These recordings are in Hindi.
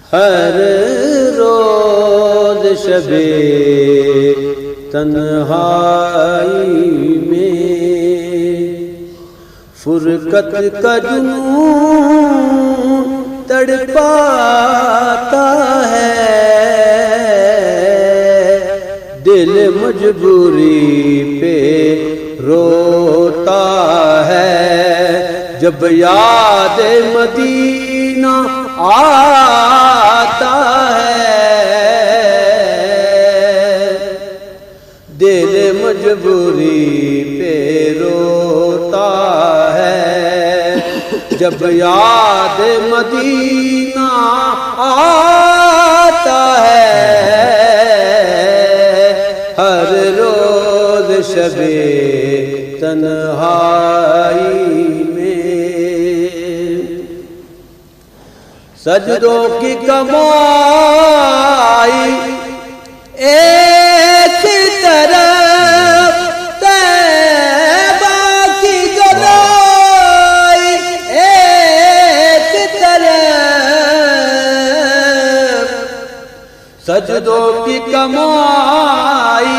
हर रोज शबे तन्हाई में फुरकत का जुनून तड़पाता है, दिल मजबूरी पे रोता है। जब याद मदीना आता है, दिल मजबूरी पे रोता है। जब याद मदीना आता है, हर रोज शबे तन्हाई सजदों की कमाई एक तरफ, तैबा की गदाई एक तरफ। सजदों की कमाई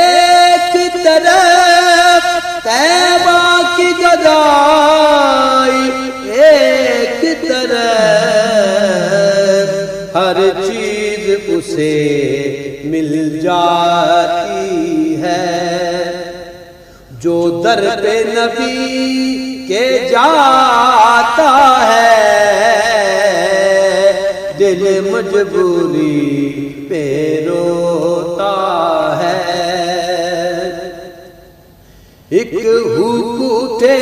एक तरफ, तैबा की गदाई एक तरफ। हर चीज उसे मिल जाती है, जो दर पे नबी के जाता है। दिल मजबूरी पे रोता है। एक हुक उठे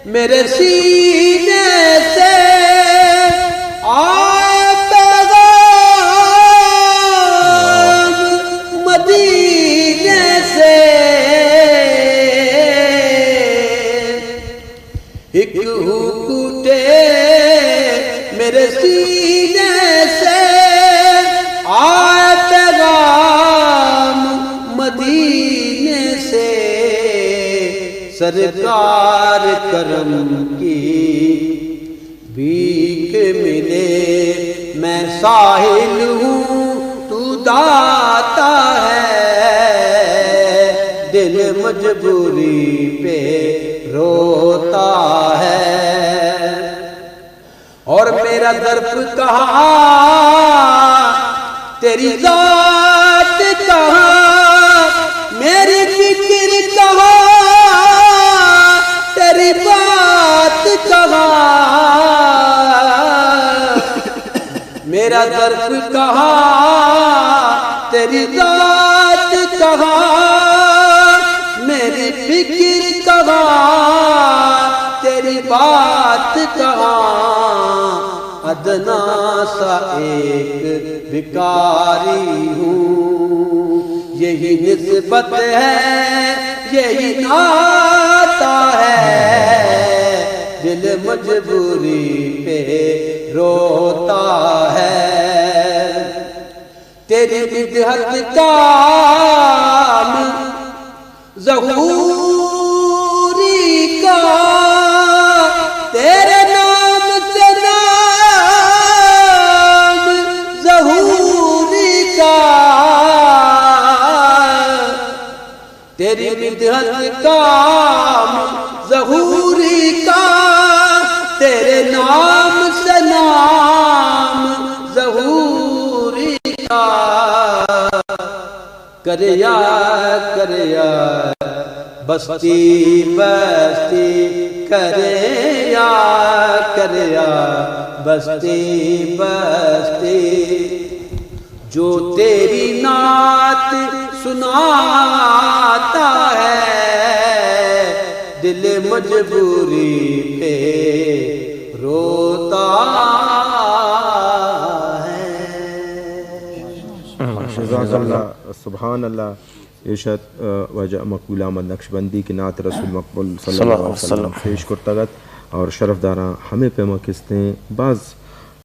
मेरे सीने से, आए पैगाम मदीने से। एक हुक उठे मेरे सीने से, आए पैगाम मदीने से। सरकार करम की भीख मिले, मैं साहिल हूँ तू दाता है। दिल मजबूरी पे रोता है। और मेरा दर्द कहाँ, तेरी जात कहाँ, मेरी फिक्र कहाँ, तेरी बात कहाँ। मेरा दर्द कहाँ, तेरी बात कहाँ, मेरी फिक्र कहाँ, तेरी बात कहाँ। अदना सा एक भिखारी हूँ, यही निस्बत है, यही नाता है। दिल मजबूरी पे रोता है। तेरी मिदहत काम ज़हूरी का, तेरे नाम से नाम ज़हूरी का। तेरी मिदहत काम ज़हूरी का, तेरे नाम से नाम ज़हूरी का। कर या बस्ती बस्ती, करे या बस्ती बस्ती। जो तेरी नात सुनाता है, दिल मजबूरी पे रोता है। सुभान अल्लाह। इरशाद वजह मकबूल अहमद नक्शबंदी की नात रसूल मकबूल सल्लल्लाहु अलैहि वसल्लम पेश करतगत और शरफदारा हमें पैमा किस्तें बाज़